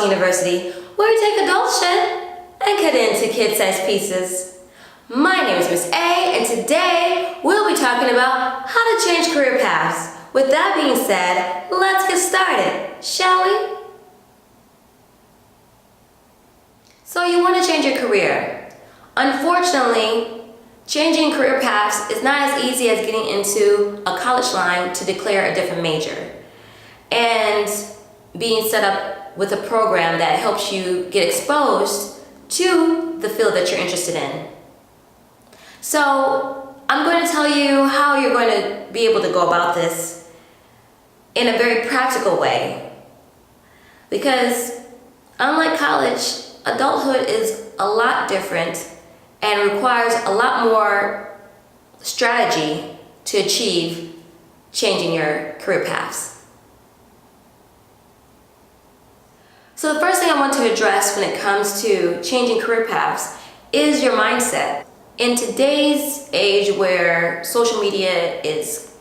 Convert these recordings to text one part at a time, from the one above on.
University, where we take adult shit and cut it into kid-sized pieces. My name is Miss A, and today we'll be talking about how to change career paths. With that being said, let's get started, shall we? So you want to change your career. Unfortunately, changing career paths is not as easy as getting into a college line to declare a different major and being set up with a program that helps you get exposed to the field that you're interested in. So I'm going to tell you how you're going to be able to go about this in a very practical way, because unlike college, adulthood is a lot different and requires a lot more strategy to achieve changing your career paths. So the first thing I want to address when it comes to changing career paths is your mindset. In today's age where social media is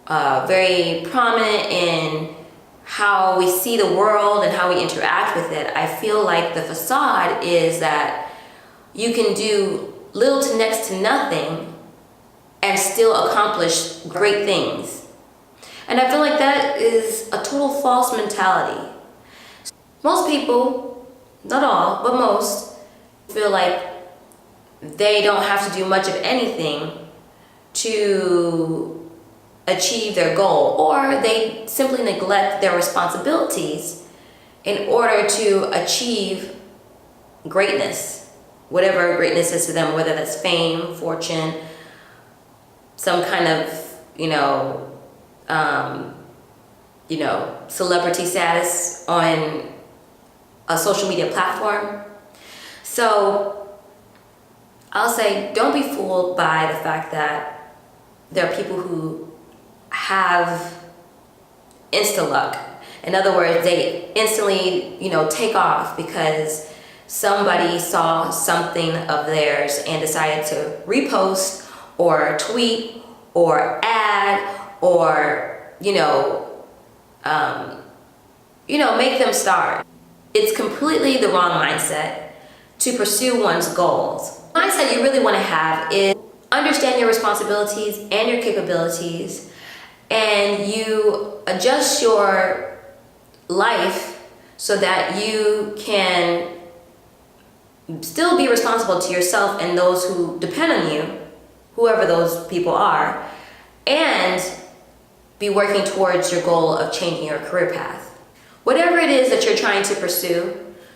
very prominent in how we see the world and how we interact with it, I feel like the facade is that you can do little to next to nothing and still accomplish great things. And I feel like that is a total false mentality. Most people, not all, but most, feel like they don't have to do much of anything to achieve their goal, or they simply neglect their responsibilities in order to achieve greatness, whatever greatness is to them, whether that's fame, fortune, some kind of, celebrity status on a social media platform. So I'll say, don't be fooled by the fact that there are people who have insta luck. In other words, they instantly, take off because somebody saw something of theirs and decided to repost or tweet or add or, make them start. It's completely the wrong mindset to pursue one's goals. The mindset you really want to have is understand your responsibilities and your capabilities, and you adjust your life so that you can still be responsible to yourself and those who depend on you, whoever those people are, and be working towards your goal of changing your career path. Whatever it is that you're trying to pursue,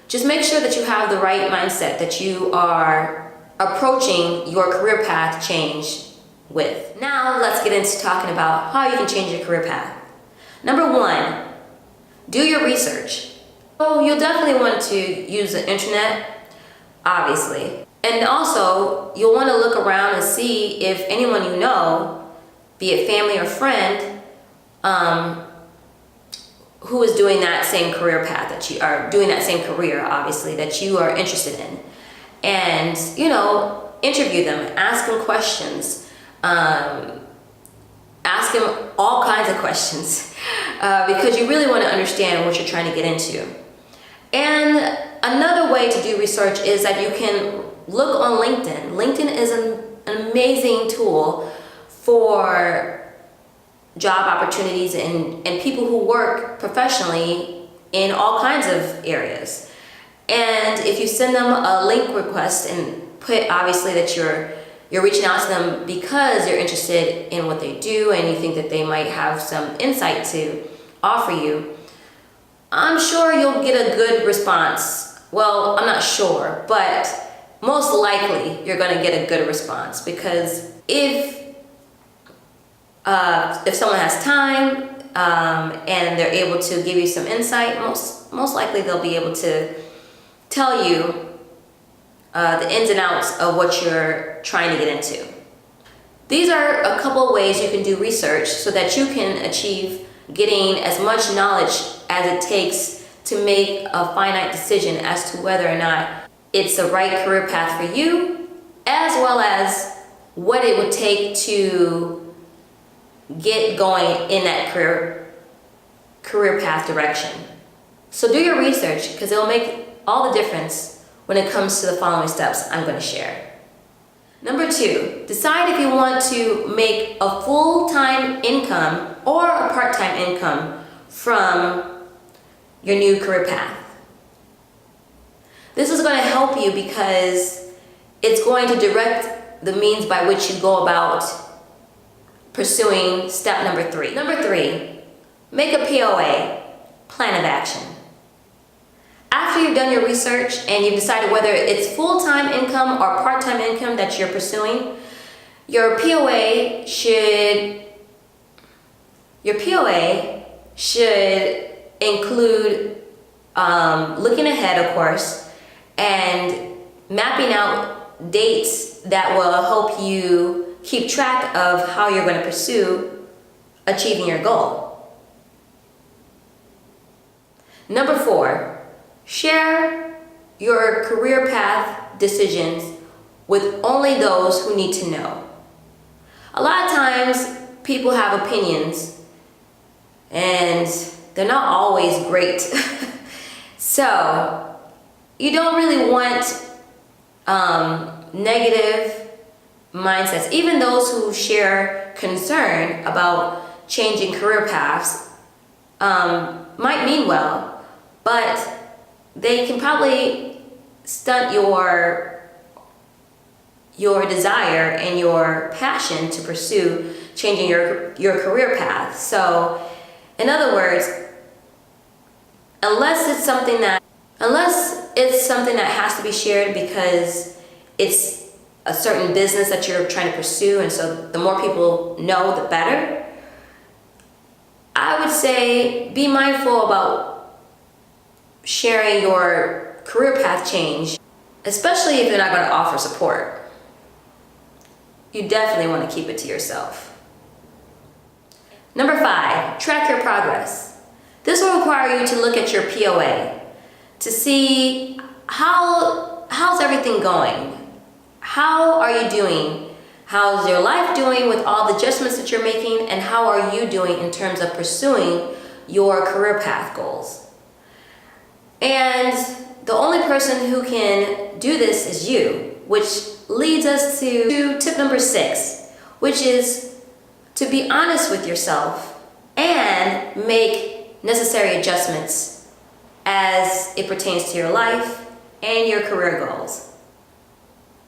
just make sure that you have the right mindset that you are approaching your career path change with. Now let's get into talking about how you can change your career path. Number one, do your research. So you'll definitely want to use the internet, obviously. And also, you'll want to look around and see if anyone you know, be it family or friend, who is doing that same career path that you are doing, that same career, obviously, that you are interested in. And, interview them, ask them questions, ask them all kinds of questions, because you really want to understand what you're trying to get into. And another way to do research is that you can look on LinkedIn. LinkedIn is an amazing tool for job opportunities and people who work professionally in all kinds of areas. And if you send them a link request and put obviously that you're reaching out to them because you're interested in what they do and you think that they might have some insight to offer you, I'm sure you'll get a good response. Well, I'm not sure, but most likely you're going to get a good response, because if someone has time and they're able to give you some insight, most likely they'll be able to tell you the ins and outs of what you're trying to get into. These are a couple of ways you can do research so that you can achieve getting as much knowledge as it takes to make a finite decision as to whether or not it's the right career path for you, as well as what it would take to get going in that career path direction. So do your research, because it'll make all the difference when it comes to the following steps I'm going to share. Number 2, decide if you want to make a full-time income or a part-time income from your new career path. This is going to help you because it's going to direct the means by which you go about pursuing step number 3. Number 3, make a POA, plan of action. After you've done your research and you've decided whether it's full-time income or part-time income that you're pursuing, your POA should include looking ahead, of course, and mapping out dates that will help you keep track of how you're going to pursue achieving your goal. Number 4, share your career path decisions with only those who need to know. A lot of times people have opinions and they're not always great. So you don't really want negative mindsets. Even those who share concern about changing career paths might mean well, but they can probably stunt your desire and your passion to pursue changing your career path. So, in other words, unless it's something that has to be shared because it's a certain business that you're trying to pursue, and so the more people know, the better, I would say be mindful about sharing your career path change, especially if they're not going to offer support. You definitely want to keep it to yourself. Number 5, track your progress. This will require you to look at your POA to see how's everything going. How are you doing? How's your life doing with all the adjustments that you're making, and how are you doing in terms of pursuing your career path goals? And the only person who can do this is you, which leads us to tip number 6, which is to be honest with yourself and make necessary adjustments as it pertains to your life and your career goals.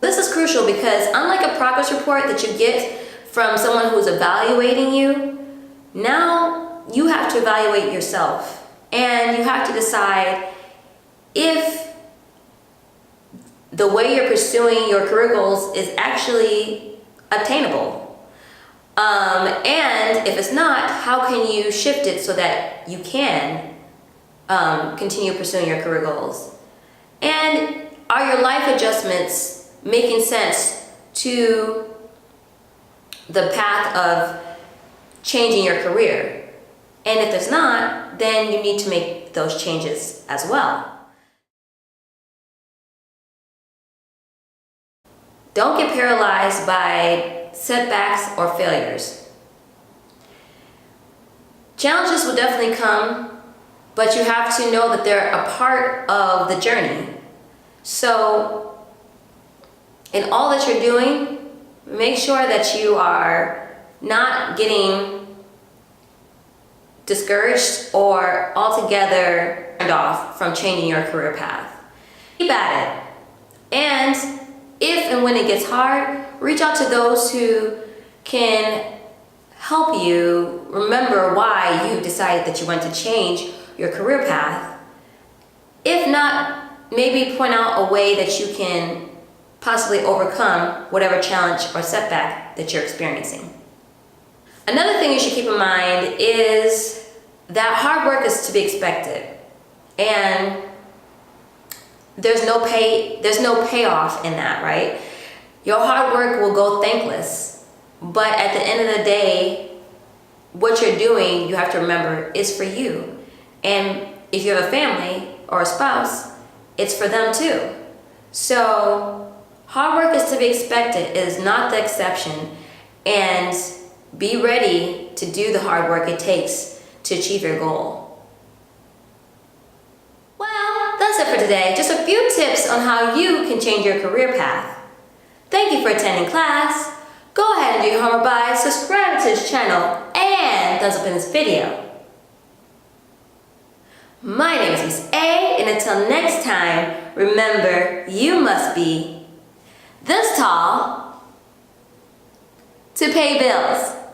This is crucial because unlike a progress report that you get from someone who's evaluating you, now you have to evaluate yourself and you have to decide if the way you're pursuing your career goals is actually obtainable. And if it's not, how can you shift it so that you can continue pursuing your career goals? And are your life adjustments making sense to the path of changing your career? And if it's not, then you need to make those changes as well. Don't get paralyzed by setbacks or failures. Challenges will definitely come, but you have to know that they're a part of the journey. So, in all that you're doing, make sure that you are not getting discouraged or altogether turned off from changing your career path. Keep at it. And if and when it gets hard, reach out to those who can help you remember why you decided that you want to change your career path. If not, maybe point out a way that you can possibly overcome whatever challenge or setback that you're experiencing. Another thing you should keep in mind is that hard work is to be expected, and there's no payoff in that, right? Your hard work will go thankless, but at the end of the day, what you're doing, you have to remember, is for you. And if you have a family or a spouse, it's for them too. So hard work is to be expected, it is not the exception, and be ready to do the hard work it takes to achieve your goal. today, just a few tips on how you can change your career path. Thank you for attending class. Go ahead and do your homework by subscribing to this channel and thumbs up in this video. My name is Miss A, and until next time, remember, you must be this tall to pay bills.